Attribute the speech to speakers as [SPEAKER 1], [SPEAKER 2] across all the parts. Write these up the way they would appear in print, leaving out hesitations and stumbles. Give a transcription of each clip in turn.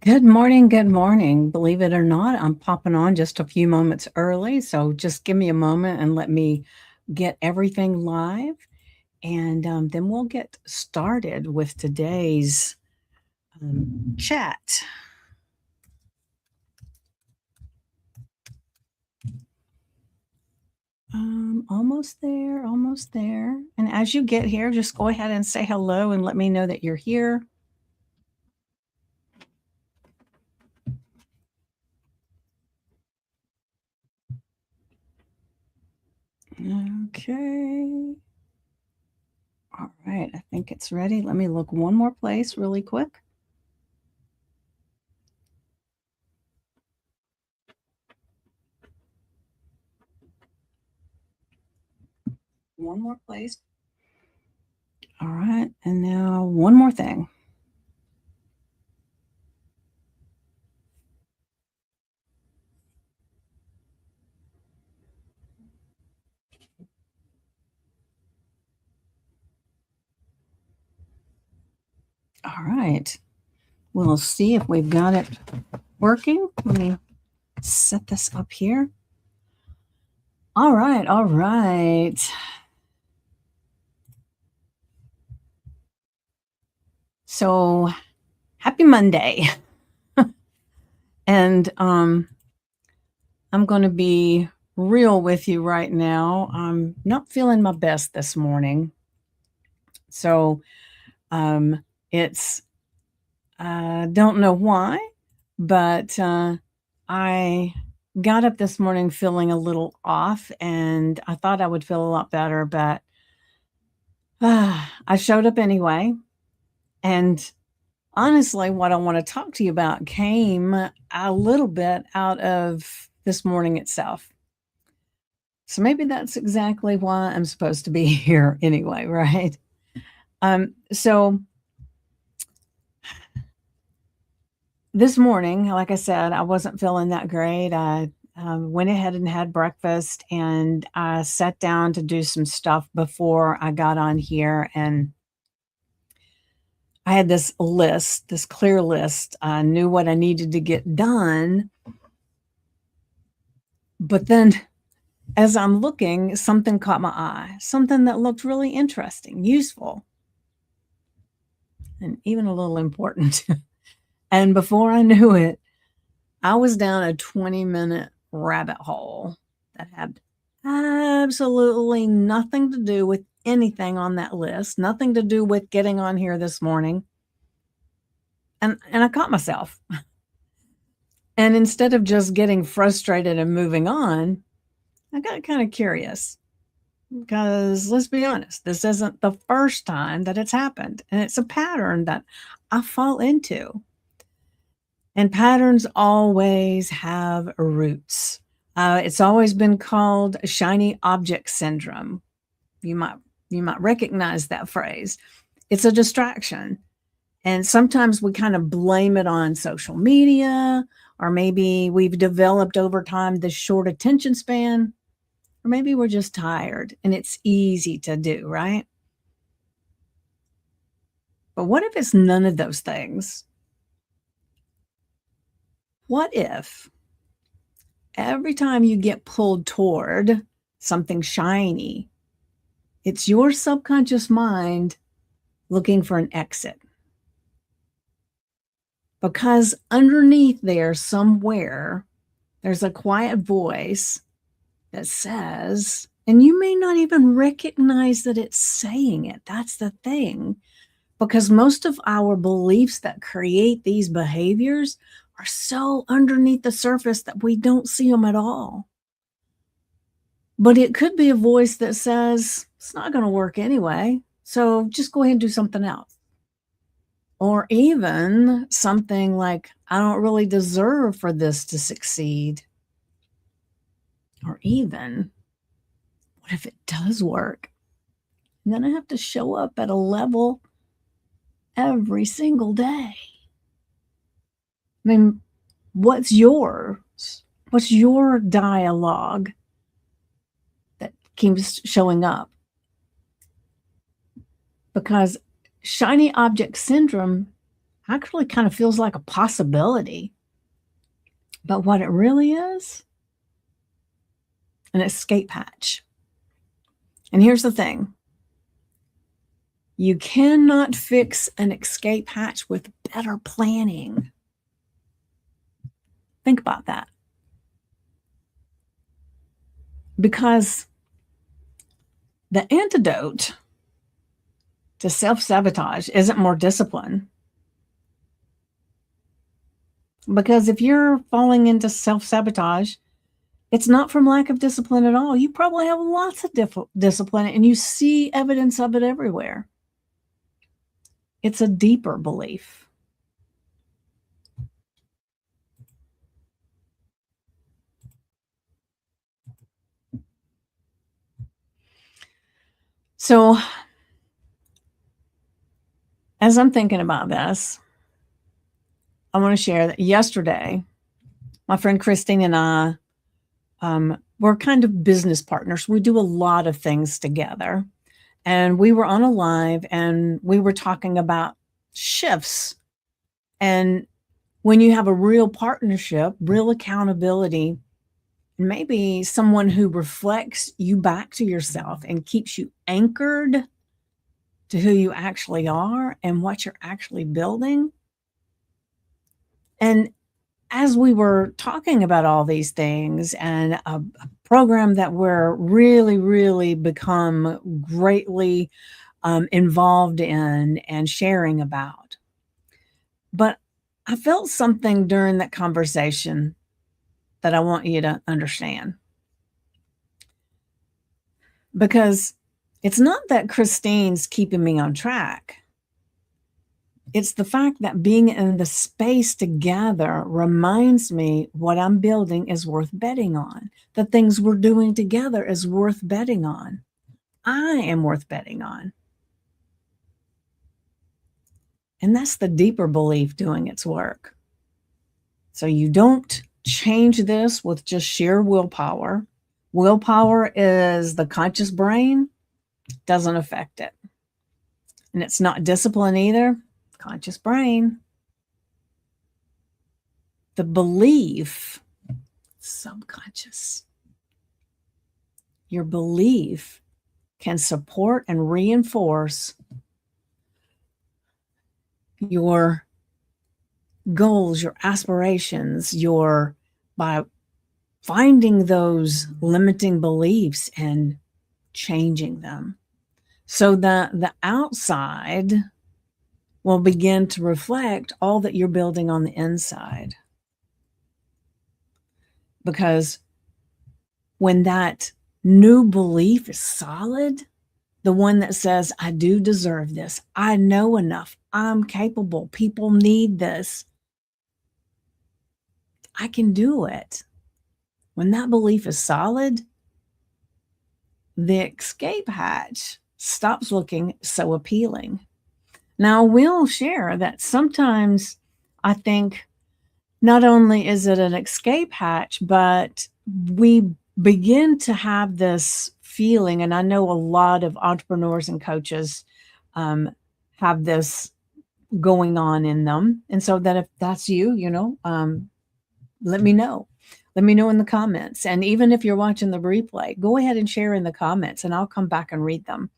[SPEAKER 1] Good morning, good morning. Believe it or not, I'm popping on just a few moments early, so just give me a moment and let me get everything live, and then we'll get started with today's chat. Almost there, almost there. And as you get here, just go ahead and say hello and let me know that you're here. Okay. All right, I think it's ready. Let me look one more place really quick. One more place. All right, and now one more thing. All right. We'll see if we've got it working. Let me set this up here. All right. All right. So happy Monday. And I'm going to be real with you right now. I'm not feeling my best this morning. So it's, I don't know why, but I got up this morning feeling a little off and I thought I would feel a lot better, but I showed up anyway. And honestly, what I want to talk to you about came a little bit out of this morning itself. So maybe that's exactly why I'm supposed to be here anyway, right? So this morning, like I said, I wasn't feeling that great. I went ahead and had breakfast and I sat down to do some stuff before I got on here. And I had this list, this clear list. I knew what I needed to get done. But then as I'm looking, something caught my eye, something that looked really interesting, useful, and even a little important. And before I knew it, I was down a 20-minute rabbit hole that had absolutely nothing to do with anything on that list, nothing to do with getting on here this morning. And I caught myself. And instead of just getting frustrated and moving on, I got kind of curious because let's be honest, this isn't the first time that it's happened. And it's a pattern that I fall into. And patterns always have roots. It's always been called shiny object syndrome. You might recognize that phrase. It's a distraction. And sometimes we kind of blame it on social media, or maybe we've developed over time this short attention span, or maybe we're just tired and it's easy to do, right? But what if it's none of those things? What if every time you get pulled toward something shiny, it's your subconscious mind looking for an exit? Because underneath there, somewhere, there's a quiet voice that says, and you may not even recognize that it's saying it. That's the thing. Because most of our beliefs that create these behaviors are so underneath the surface that we don't see them at all. But it could be a voice that says, it's not going to work anyway, so just go ahead and do something else. Or even something like, I don't really deserve for this to succeed. Or even, what if it does work? And then I have to show up at a level every single day. I mean, what's yours? What's your dialogue that keeps showing up? Because shiny object syndrome actually kind of feels like a possibility. But what it really is, an escape hatch. And here's the thing. You cannot fix an escape hatch with better planning. Think about that. Because the antidote to self-sabotage isn't more discipline. Because if you're falling into self-sabotage, it's not from lack of discipline at all. You probably have lots of discipline and you see evidence of it everywhere. It's a deeper belief. So, as I'm thinking about this, I want to share that yesterday, my friend Christine and I, we're kind of business partners. We do a lot of things together. And we were on a live and we were talking about shifts. And when you have a real partnership, real accountability, maybe someone who reflects you back to yourself and keeps you anchored to who you actually are and what you're actually building. And as we were talking about all these things and a program that we're really become greatly involved in and sharing about. But I felt something during that conversation that I want you to understand. Because it's not that Christine's keeping me on track. It's the fact that being in the space together reminds me what I'm building is worth betting on. The things we're doing together is worth betting on. I am worth betting on. And that's the deeper belief doing its work. So you don't change this with just sheer willpower. Willpower is the conscious brain, doesn't affect it. And it's not discipline either, conscious brain. The belief, subconscious. Your belief can support and reinforce your goals, your aspirations, by finding those limiting beliefs and changing them so that the outside will begin to reflect all that you're building on the inside. Because when that new belief is solid, the one that says, I do deserve this, I know enough, I'm capable, people need this, I can do it. When that belief is solid, the escape hatch stops looking so appealing. Now, we'll share that sometimes I think not only is it an escape hatch, but we begin to have this feeling, and I know a lot of entrepreneurs and coaches have this going on in them. And so that if that's you, let me know. Let me know in the comments. And even if you're watching the replay, go ahead and share in the comments and I'll come back and read them.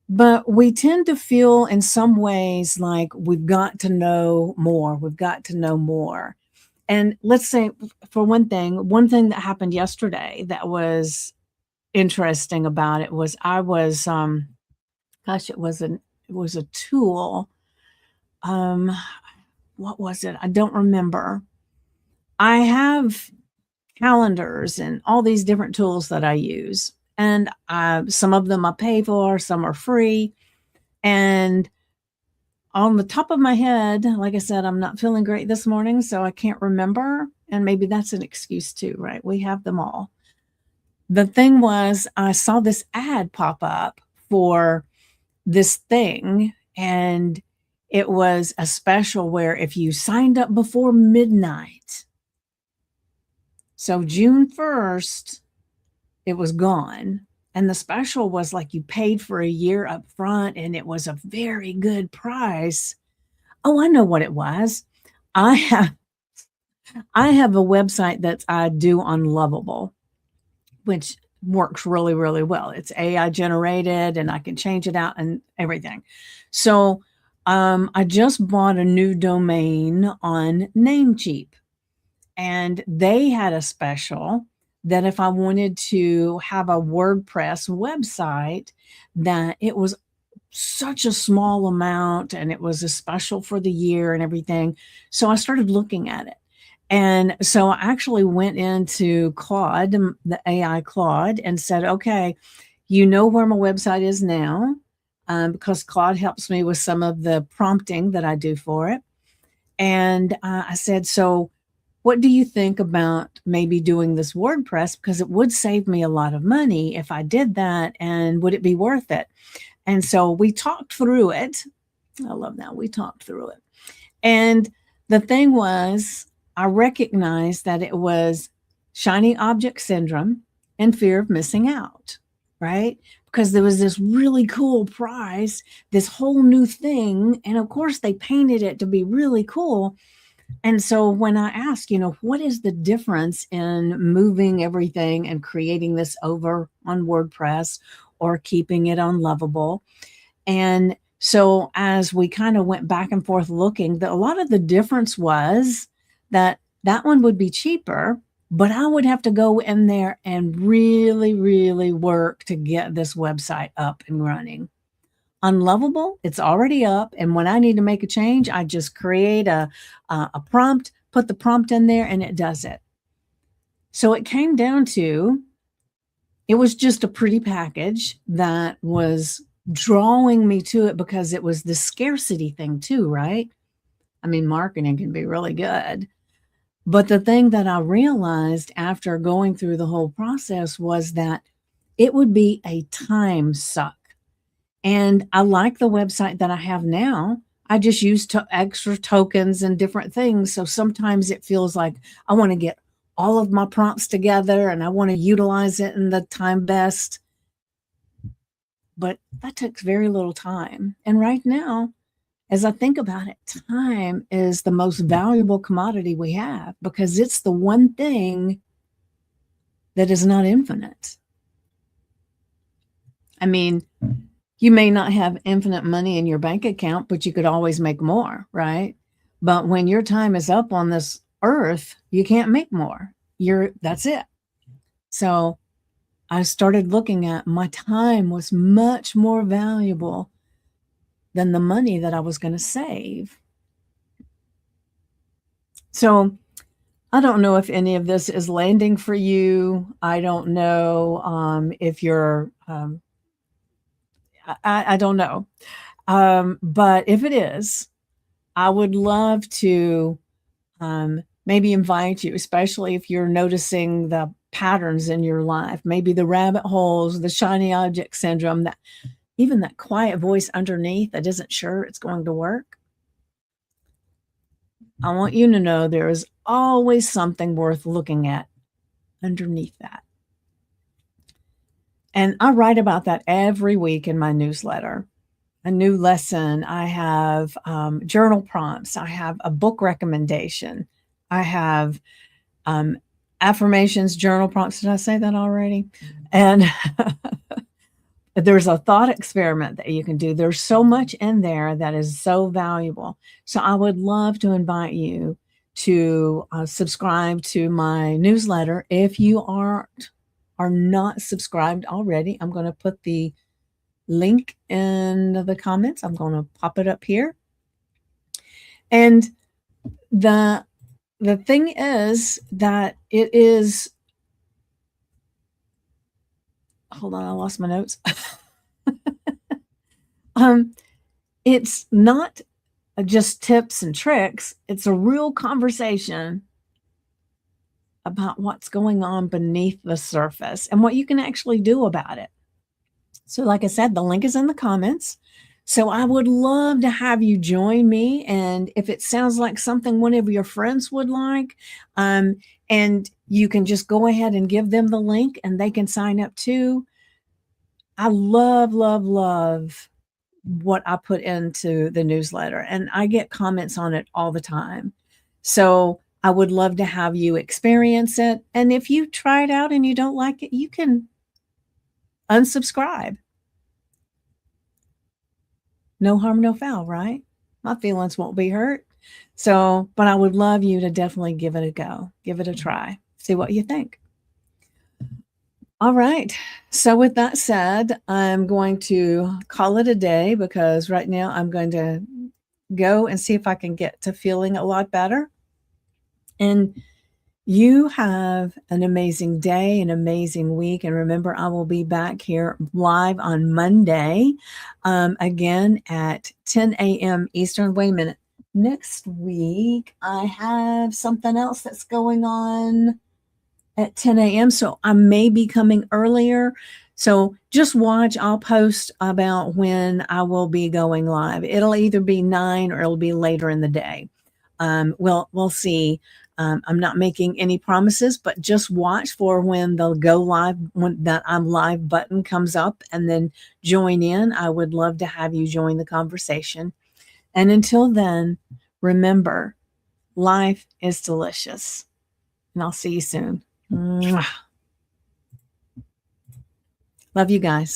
[SPEAKER 1] But we tend to feel in some ways like we've got to know more. We've got to know more. And let's say, for one thing that happened yesterday that was interesting about it was I was, it was a tool. What was it? I don't remember. I have calendars and all these different tools that I use. And some of them I pay for, some are free. And on the top of my head, like I said, I'm not feeling great this morning, so I can't remember. And maybe that's an excuse too, right? We have them all. The thing was, I saw this ad pop up for this thing, and it was a special where if you signed up before midnight, so June 1st, it was gone. And the special was like you paid for a year up front and it was a very good price. Oh, I know what it was. I have I have a website that I do on Lovable, which works really, really well. It's AI generated and I can change it out and everything. So I just bought a new domain on Namecheap, and they had a special that if I wanted to have a WordPress website, that it was such a small amount and it was a special for the year and everything. So I started looking at it. And so I actually went into Claude, the AI Claude, and said, okay, you know where my website is now, because Claude helps me with some of the prompting that I do for it. And I said, so what do you think about maybe doing this WordPress? Because it would save me a lot of money if I did that. And would it be worth it? And so we talked through it. I love that. We talked through it. And the thing was, I recognized that it was shiny object syndrome and fear of missing out, right? Because there was this really cool prize, this whole new thing. And of course, they painted it to be really cool. And so when I asked, what is the difference in moving everything and creating this over on WordPress or keeping it on Lovable? And so as we kind of went back and forth looking, a lot of the difference was that one would be cheaper, but I would have to go in there and really, really work to get this website up and running. On Lovable, it's already up, and when I need to make a change, I just create a prompt, put the prompt in there, and it does it. So it came down to, it was just a pretty package that was drawing me to it because it was the scarcity thing too, right? I mean, marketing can be really good. But the thing that I realized after going through the whole process was that it would be a time suck. And I like the website that I have now. I just use extra tokens and different things. So sometimes it feels like I want to get all of my prompts together and I want to utilize it in the time best. But that takes very little time. And right now, as I think about it, time is the most valuable commodity we have because it's the one thing that is not infinite. I mean, you may not have infinite money in your bank account, but you could always make more, right? But when your time is up on this earth, you can't make more. That's it. So I started looking at my time was much more valuable than the money that I was going to save. So I don't know if any of this is landing for you. I don't know if you're, I don't know. But if it is, I would love to maybe invite you, especially if you're noticing the patterns in your life, maybe the rabbit holes, the shiny object syndrome, that even that quiet voice underneath that isn't sure it's going to work. I want you to know there is always something worth looking at underneath that. And I write about that every week in my newsletter. A new lesson. I have journal prompts. I have a book recommendation. I have affirmations, journal prompts. Did I say that already? And there's a thought experiment that you can do. There's so much in there that is so valuable. So I would love to invite you to subscribe to my newsletter. If you are not subscribed already, I'm going to put the link in the comments. I'm going to pop it up here. And the thing is that it is, hold on, I lost my notes. It's not just tips and tricks. It's a real conversation about what's going on beneath the surface and what you can actually do about it. So like I said, the link is in the comments. So I would love to have you join me. And if it sounds like something one of your friends would like, and you can just go ahead and give them the link and they can sign up too. I love, love, love what I put into the newsletter, and I get comments on it all the time. So I would love to have you experience it. And if you try it out and you don't like it, you can unsubscribe. No harm, no foul, right? My feelings won't be hurt. So, but I would love you to definitely give it a go, give it a try, see what you think. All right. So, with that said, I'm going to call it a day because right now I'm going to go and see if I can get to feeling a lot better. And you have an amazing day, an amazing week. And remember, I will be back here live on Monday, again at 10 a.m. Eastern. Wait a minute. Next week, I have something else that's going on at 10 a.m. So I may be coming earlier. So just watch. I'll post about when I will be going live. It'll either be 9 or it'll be later in the day. We'll see. I'm not making any promises, but just watch for when the go live, when that I'm live button comes up, and then join in. I would love to have you join the conversation. And until then, remember, life is delicious. And I'll see you soon. Mwah. Love you guys.